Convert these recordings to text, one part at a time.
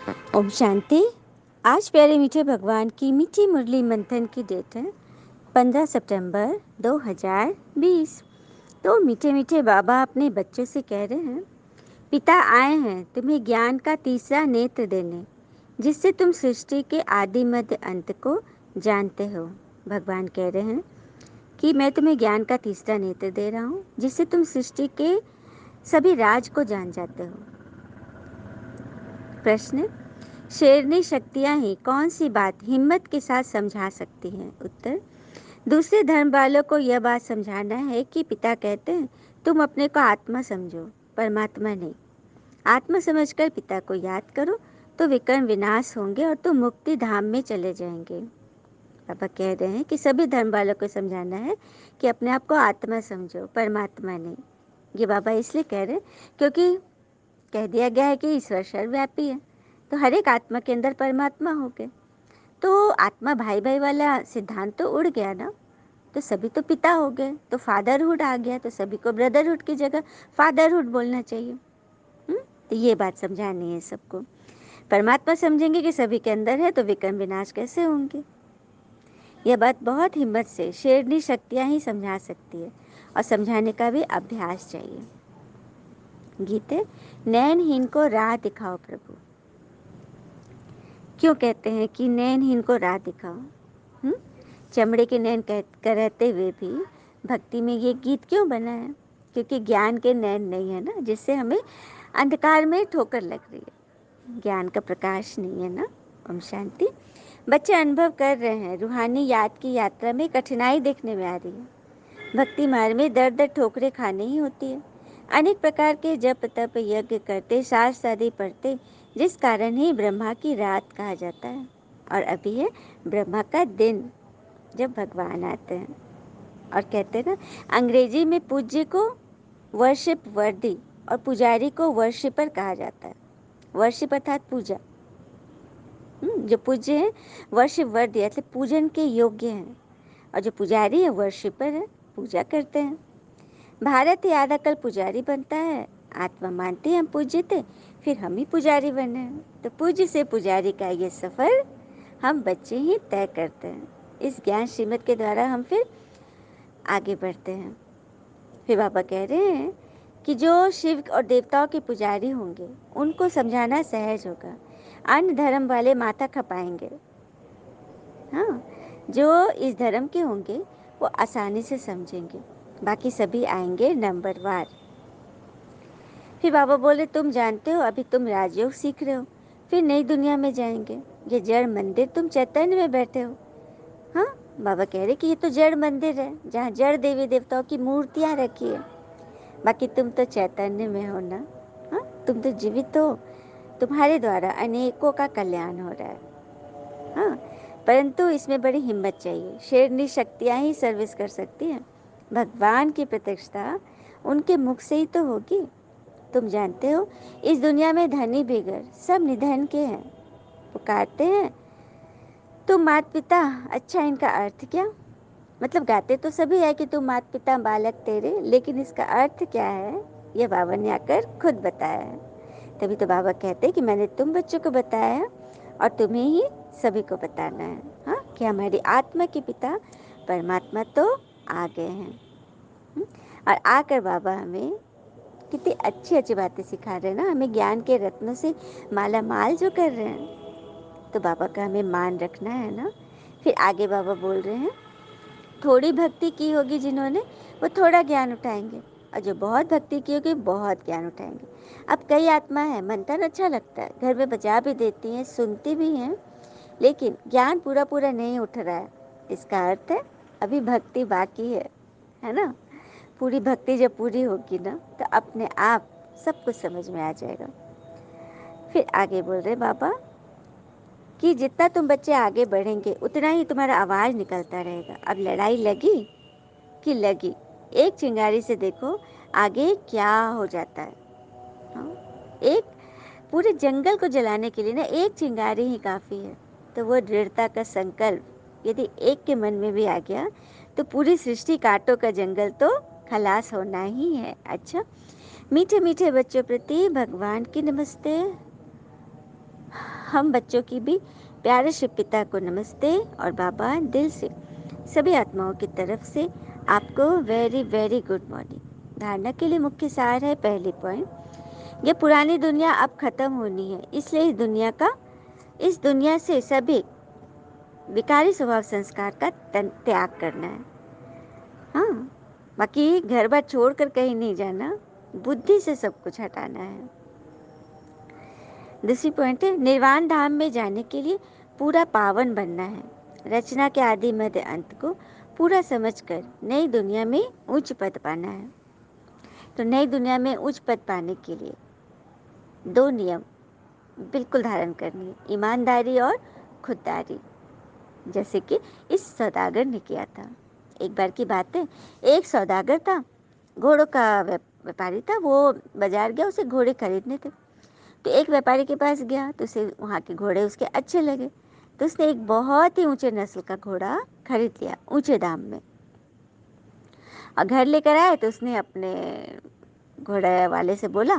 ओम शांति। आज प्यारे मीठे भगवान की मीठी मुरली मंथन की डेट है 15 सितंबर 2020। तो मीठे मीठे बाबा अपने बच्चों से कह रहे हैं, पिता आए हैं तुम्हें ज्ञान का तीसरा नेत्र देने, जिससे तुम सृष्टि के आदि मध्य अंत को जानते हो। भगवान कह रहे हैं कि मैं तुम्हें ज्ञान का तीसरा नेत्र दे रहा हूँ, जिससे तुम सृष्टि के सभी राज को जान जाते हो। प्रश्न, शेरनी शक्तियाँ ही कौन सी बात हिम्मत के साथ समझा सकती हैं? उत्तर, दूसरे धर्म वालों को यह बात समझाना है कि पिता कहते हैं तुम अपने को आत्मा समझो, परमात्मा नहीं। आत्मा समझकर पिता को याद करो तो विकर्म विनाश होंगे और तुम मुक्ति धाम में चले जाएंगे। पापा कह रहे हैं कि सभी धर्म वालों को समझाना है कि अपने आप को आत्मा समझो, परमात्मा नहीं। ये बाबा इसलिए कह रहे हैं क्योंकि कह दिया गया है कि ईश्वर सर्वव्यापी है, तो हर एक आत्मा के अंदर परमात्मा हो गए। तो आत्मा भाई भाई वाला सिद्धांत तो उड़ गया ना, तो सभी तो पिता हो गए, तो फादरहुड आ गया, तो सभी को ब्रदरहुड की जगह फादरहुड बोलना चाहिए। तो ये बात समझानी है सबको। परमात्मा समझेंगे कि सभी के अंदर है तो विकर्म विनाश कैसे होंगे। यह बात बहुत हिम्मत से शेरनी शक्तियाँ ही समझा सकती है और समझाने का भी अभ्यास चाहिए। गीते, नैनहीन को राह दिखाओ प्रभु। क्यों कहते हैं कि नैनहीन को राह दिखाओ? चमड़े के नैन रहते हुए भी भक्ति में ये गीत क्यों बना है? क्योंकि ज्ञान के नैन नहीं है ना, जिससे हमें अंधकार में ठोकर लग रही है। ज्ञान का प्रकाश नहीं है ना। ओम शांति। बच्चे अनुभव कर रहे हैं, रूहानी याद की यात्रा में कठिनाई देखने में आ रही है। भक्ति मार्ग में दर दर ठोकरें खानी ही होती है। अनेक प्रकार के जप तप यज्ञ करते, शास्त्र आदि पढ़ते, जिस कारण ही ब्रह्मा की रात कहा जाता है। और अभी है ब्रह्मा का दिन, जब भगवान आते हैं। और कहते हैं ना, अंग्रेजी में पूज्य को वर्शिप वर्दी और पुजारी को वर्शिपर कहा जाता है। वर्शिप अर्थात पूजा। जो पूज्य है वर्शिप वर्दी अर्थात पूजन के योग्य हैं, और जो पुजारी है वर्शिपर है, पूजा करते हैं। भारत ही आधा कल पुजारी बनता है। आत्मा मानती है हम पूज्य थे, फिर हम ही पुजारी बने हैं। तो पूज्य से पुजारी का ये सफर हम बच्चे ही तय करते हैं। इस ज्ञान श्रीमत के द्वारा हम फिर आगे बढ़ते हैं। फिर बाबा कह रहे हैं कि जो शिव और देवताओं के पुजारी होंगे उनको समझाना सहज होगा, अन्य धर्म वाले माथा खपाएंगे। हाँ, जो इस धर्म के होंगे वो आसानी से समझेंगे, बाकी सभी आएंगे नंबरवार। फिर बाबा बोले तुम जानते हो अभी तुम राजयोग सीख रहे हो, फिर नई दुनिया में जाएंगे। ये जड़ मंदिर तुम चैतन्य में बैठे हो। हाँ, बाबा कह रहे कि ये तो जड़ मंदिर है जहाँ जड़ देवी देवताओं की मूर्तियाँ रखी है, बाकी तुम तो चैतन्य में हो ना। हाँ, तुम तो जीवित हो, तुम्हारे द्वारा अनेकों का कल्याण हो रहा है। हाँ, परंतु इसमें बड़ी हिम्मत चाहिए। शेरनी शक्तियाँ ही सर्विस कर सकती हैं। भगवान की प्रतिष्ठा उनके मुख से ही तो होगी। तुम जानते हो इस दुनिया में धनी बेगर सब निधन के हैं। पुकारते हैं तुम माता पिता, अच्छा इनका अर्थ क्या? मतलब गाते तो सभी है कि तुम माता पिता बालक तेरे, लेकिन इसका अर्थ क्या है ये बाबा ने आकर खुद बताया है। तभी तो बाबा कहते हैं कि मैंने तुम बच्चों को बताया है और तुम्हें ही सभी को बताना है। हाँ, कि हमारी आत्मा के पिता परमात्मा तो आ गए हैं। और आकर बाबा हमें कितनी अच्छी अच्छी बातें सिखा रहे हैं ना, हमें ज्ञान के रत्नों से माला माल जो कर रहे हैं। तो बाबा का हमें मान रखना है ना। फिर आगे बाबा बोल रहे हैं, थोड़ी भक्ति की होगी जिन्होंने वो थोड़ा ज्ञान उठाएंगे, और जो बहुत भक्ति की होगी बहुत ज्ञान उठाएंगे। अब कई आत्मा है, मंथन अच्छा लगता है, घर में बजा भी देती हैं, सुनती भी हैं, लेकिन ज्ञान पूरा पूरा नहीं उठ रहा है। इसका अर्थ है अभी भक्ति बाकी है ना। पूरी भक्ति जब पूरी होगी ना तो अपने आप सब कुछ समझ में आ जाएगा। फिर आगे बोल रहे बाबा कि जितना तुम बच्चे आगे बढ़ेंगे उतना ही तुम्हारा आवाज़ निकलता रहेगा। अब लड़ाई लगी कि लगी, एक चिंगारी से देखो आगे क्या हो जाता है। हाँ? एक पूरे जंगल को जलाने के लिए ना एक चिंगारी ही काफ़ी है। तो वो दृढ़ता का संकल्प यदि एक के मन में भी आ गया तो पूरी सृष्टि कांटों का जंगल तो खलास होना ही है। अच्छा, मीठे मीठे बच्चों प्रति भगवान की नमस्ते। हम बच्चों की भी प्यारे शिव पिता को नमस्ते। और बाबा दिल से सभी आत्माओं की तरफ से आपको वेरी वेरी गुड मॉर्निंग। धारणा के लिए मुख्य सार है, पहली पॉइंट, ये पुरानी दुनिया अब खत्म होनी है, इसलिए इस दुनिया से सभी विकारी स्वभाव संस्कार का त्याग करना है। हाँ, बाकी घर बार छोड़कर कहीं नहीं जाना, बुद्धि से सब कुछ हटाना है। दूसरी पॉइंट है, निर्वाण धाम में जाने के लिए पूरा पावन बनना है। रचना के आदि मध्य अंत को पूरा समझकर नई दुनिया में उच्च पद पाना है। तो नई दुनिया में उच्च पद पाने के लिए 2 नियम बिल्कुल धारण करनी है, ईमानदारी और खुददारी, जैसे कि इस सौदागर ने किया था। एक बार की बात है, एक सौदागर था, घोड़ों का व्यापारी था। वो बाजार गया, उसे घोड़े खरीदने थे। तो एक व्यापारी के पास गया तो उसे वहाँ के घोड़े उसके अच्छे लगे, तो उसने एक बहुत ही ऊंचे नस्ल का घोड़ा खरीद लिया ऊंचे दाम में। और घर लेकर आए तो उसने अपने घोड़े वाले से बोला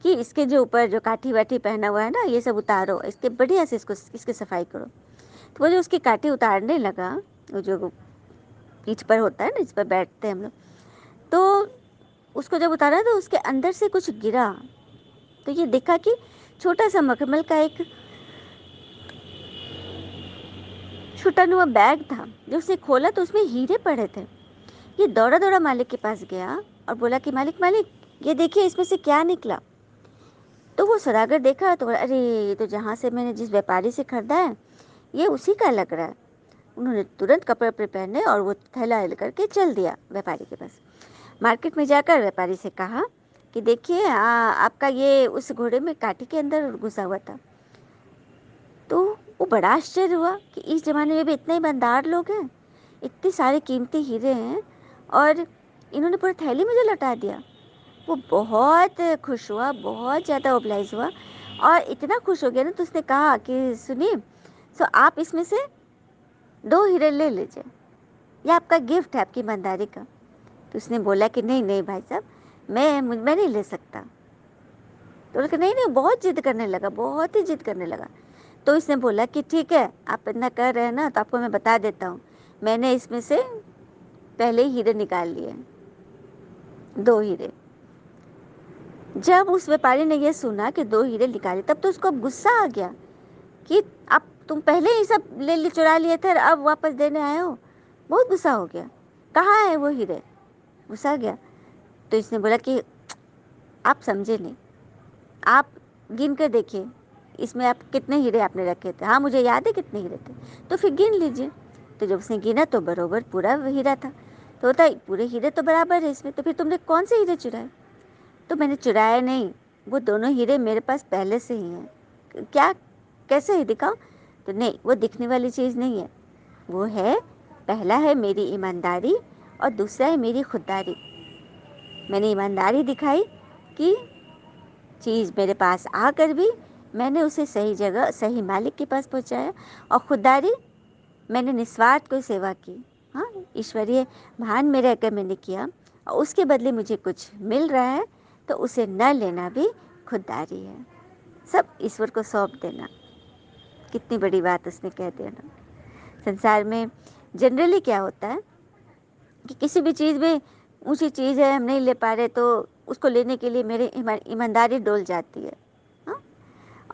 कि इसके जो ऊपर जो काठी वाठी पहना हुआ है ना, ये सब उतारो, इसके बढ़िया से इसकी सफाई करो। तो वो जो उसकी काठी उतारने लगा, वो जो पीठ पर होता है ना, इस पर बैठते हैं हम लोग, तो उसको जब उतारा तो उसके अंदर से कुछ गिरा। तो ये देखा कि छोटा सा मखमल का एक छुटा हुआ बैग था, जो उसने खोला तो उसमें हीरे पड़े थे। ये दौड़ा दौड़ा मालिक के पास गया और बोला कि मालिक मालिक, ये देखिए इसमें से क्या निकला। तो वो सौदागर देखा तो बोला, अरे ये तो जहाँ से मैंने जिस व्यापारी से खरीदा है, ये उसी का लग रहा है। उन्होंने तुरंत कपड़े वपड़े पहने और वो थैला करके चल दिया व्यापारी के पास। मार्केट में जाकर व्यापारी से कहा कि देखिए आपका ये उस घोड़े में काठी के अंदर घुसा हुआ था। तो वो बड़ा आश्चर्य हुआ कि इस ज़माने में भी इतने ईमानदार लोग हैं, इतने सारे कीमती हीरे हैं और इन्होंने पूरी थैली मुझे लौटा दिया। वो बहुत खुश हुआ, बहुत ज़्यादा ओबलाइज हुआ और इतना खुश हो गया ना, तो उसने कहा कि सुनिए, सो आप इसमें से 2 हीरे ले लीजिए, यह आपका गिफ्ट है आपकी ईमानदारी का। तो उसने बोला कि नहीं नहीं भाई साहब, मैं नहीं ले सकता। तो बोला कि नहीं नहीं, बहुत जिद करने लगा, बहुत ही जिद करने लगा। तो इसने बोला कि ठीक है, आप इतना कर रहे हैं ना, तो आपको मैं बता देता हूँ, मैंने इसमें से पहले ही हीरे निकाल लिए, 2 हीरे। जब उस व्यापारी ने यह सुना कि 2 हीरे निकाले, तब तो उसको गुस्सा आ गया कि अब तुम पहले ही सब ले चुरा लिए थे, अब वापस देने आए हो। बहुत गुस्सा हो गया, कहाँ है वो हीरे, गुस्सा गया। तो इसने बोला कि आप समझे नहीं, आप गिन कर देखिए इसमें आप कितने हीरे आपने रखे थे। हाँ मुझे याद है कितने हीरे थे, तो फिर गिन लीजिए। तो जब उसने गिना तो बरोबर पूरा हीरा था। तो होता है पूरे हीरे तो बराबर है इसमें, तो फिर तुमने कौन से हीरे चुराए। तो मैंने चुराया नहीं, वो दोनों हीरे मेरे पास पहले से ही हैं। क्या, कैसे ही दिखाओ। तो नहीं, वो दिखने वाली चीज़ नहीं है, वो है, पहला है मेरी ईमानदारी और दूसरा है मेरी खुददारी। मैंने ईमानदारी दिखाई कि चीज़ मेरे पास आकर भी मैंने उसे सही जगह सही मालिक के पास पहुंचाया, और खुददारी, मैंने निस्वार्थ कोई सेवा की। हाँ, ईश्वरीय भान में रहकर मैंने किया और उसके बदले मुझे कुछ मिल रहा है, तो उसे न लेना भी खुददारी है। सब ईश्वर को सौंप देना, कितनी बड़ी बात उसने कह दिया ना। संसार में जनरली क्या होता है कि किसी भी चीज़ में, ऊंची चीज़ है हम नहीं ले पा रहे, तो उसको लेने के लिए मेरी ईमानदारी डोल जाती है। हाँ,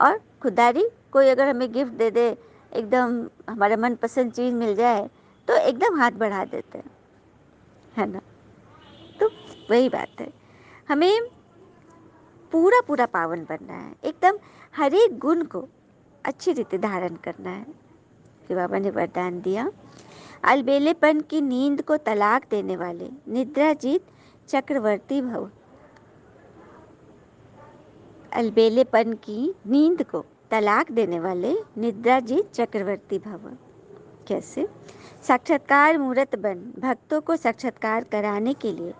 और खुददारी, कोई अगर हमें गिफ्ट दे दे, एकदम हमारा मनपसंद चीज़ मिल जाए, तो एकदम हाथ बढ़ा देते हैं, है ना। तो वही बात है, हमें पूरा पूरा पावन बनना है, एकदम हर एक गुण को अच्छी रीति धारण करना है। कि बाबा ने वरदान दिया, अलबेलेपन की नींद को तलाक देने वाले निद्राजीत चक्रवर्ती भव। अलबेलेपन की नींद को तलाक देने वाले निद्राजीत चक्रवर्ती भव। कैसे? साक्षात्कार मूर्त बन भक्तों को साक्षात्कार कराने के लिए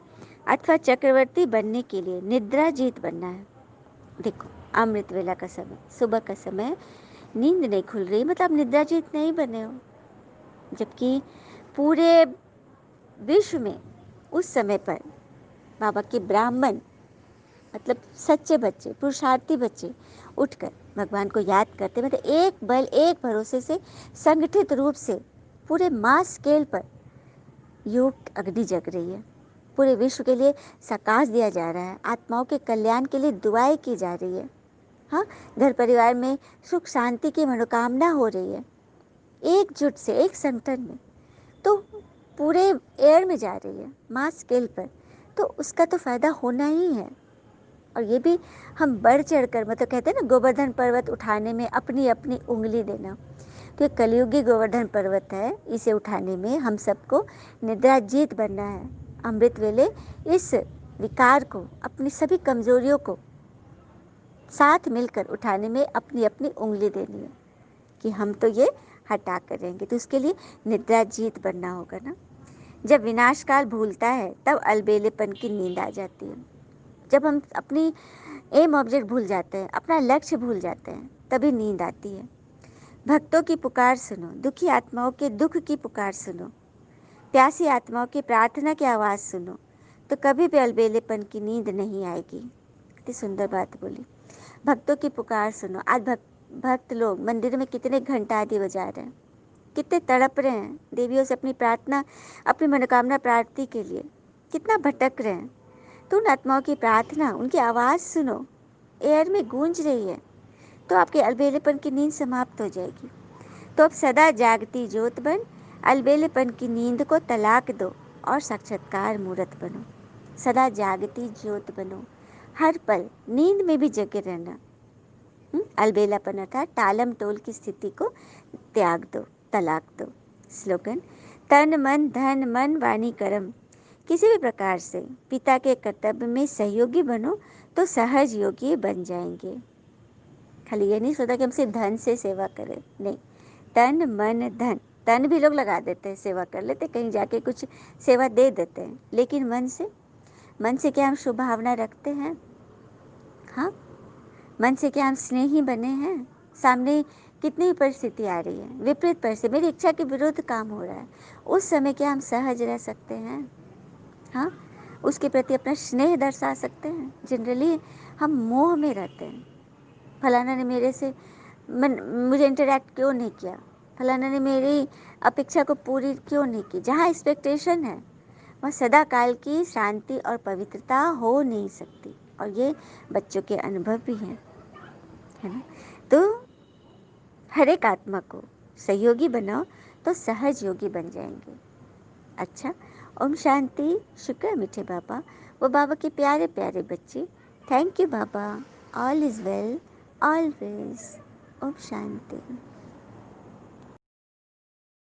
अथवा चक्रवर्ती बनने के लिए निद्राजीत बनना है। देखो, अमृत वेला का समय, सुबह का समय, नींद नहीं खुल रही, मतलब निद्राजीत नहीं बने हो। जबकि पूरे विश्व में उस समय पर बाबा के ब्राह्मण, मतलब सच्चे बच्चे, पुरुषार्थी बच्चे, उठकर भगवान को याद करते, मतलब एक बल एक भरोसे से संगठित रूप से पूरे मास स्केल पर योग अग्नि जग रही है। पूरे विश्व के लिए सकाश दिया जा रहा है, आत्माओं के कल्याण के लिए दुआएं की जा रही है। हाँ, घर परिवार में सुख शांति की मनोकामना हो रही है, एकजुट से एक संगठन में, तो पूरे एयर में जा रही है मास स्केल पर, तो उसका तो फायदा होना ही है। और ये भी हम बढ़ चढ़ कर, मतलब कहते हैं ना गोवर्धन पर्वत उठाने में अपनी अपनी उंगली देना, तो ये कलयुगी गोवर्धन पर्वत है, इसे उठाने में हम सबको निद्राजीत बनना है। अमृत वेले इस विकार को, अपनी सभी कमजोरियों को साथ मिलकर उठाने में अपनी अपनी उंगली देनी है कि हम तो ये हटा कर रहेंगे। तो उसके लिए निद्राजीत बनना होगा ना। जब विनाशकाल भूलता है तब अलबेलेपन की नींद आ जाती है। जब हम अपनी एम ऑब्जेक्ट भूल जाते हैं, अपना लक्ष्य भूल जाते हैं, तभी नींद आती है। भक्तों की पुकार सुनो, दुखी आत्माओं के दुख की पुकार सुनो, प्यासी आत्माओं की प्रार्थना की आवाज़ सुनो, तो कभी भी अलबेलेपन की नींद नहीं आएगी। कितनी सुंदर बात बोली। भक्तों की पुकार सुनो। आज भक्त लोग मंदिर में कितने घंटा आदि बजा रहे हैं, कितने तड़प रहे हैं देवियों से अपनी प्रार्थना, अपनी मनोकामना प्राप्ति के लिए, कितना भटक रहे हैं। तो उन आत्माओं की प्रार्थना, उनकी आवाज़ सुनो, एयर में गूंज रही है, तो आपके अलबेलेपन की नींद समाप्त हो जाएगी। तो अब सदा जागती ज्योत बन, अलबेलेपन की नींद को तलाक दो और साक्षात्कार मूर्त बनो। सदा जागती ज्योत बनो, हर पल नींद में भी जगे रहना। अलबेलापन अर्थात टालम टोल की स्थिति को त्याग दो, तलाक दो। स्लोगन, तन मन धन मन वाणी कर्म, किसी भी प्रकार से पिता के कर्तव्य में सहयोगी बनो तो सहज योगी बन जाएंगे। खाली ये नहीं सोचा कि हम सिर्फ धन से सेवा करें, नहीं, तन मन धन, तन भी लोग लगा देते हैं, सेवा कर लेते, कहीं जाके कुछ सेवा दे देते हैं, लेकिन मन से, मन से क्या हम शुभ भावना रखते हैं? हाँ, मन से क्या हम स्नेही बने हैं? सामने कितनी परिस्थिति आ रही है, विपरीत परिस्थिति, मेरी इच्छा के विरुद्ध काम हो रहा है, उस समय क्या हम सहज रह सकते हैं? हाँ, उसके प्रति अपना स्नेह दर्शा सकते हैं? जनरली हम मोह में रहते हैं, फलाना ने मेरे से मुझे इंटरेक्ट क्यों नहीं किया, फलाना ने मेरी अपेक्षा को पूरी क्यों नहीं की। जहाँ एक्सपेक्टेशन है वह सदा काल की शांति और पवित्रता हो नहीं सकती, और ये बच्चों के अनुभव भी हैं, है ना। तो हर एक आत्मा को सहयोगी बनाओ तो सहज योगी बन जाएंगे। अच्छा, ओम शांति। शुक्र है मीठे बाबा, वो बाबा के प्यारे प्यारे बच्चे। थैंक यू बाबा, ऑल इज़ वेल ऑलवेज। ओम शांति।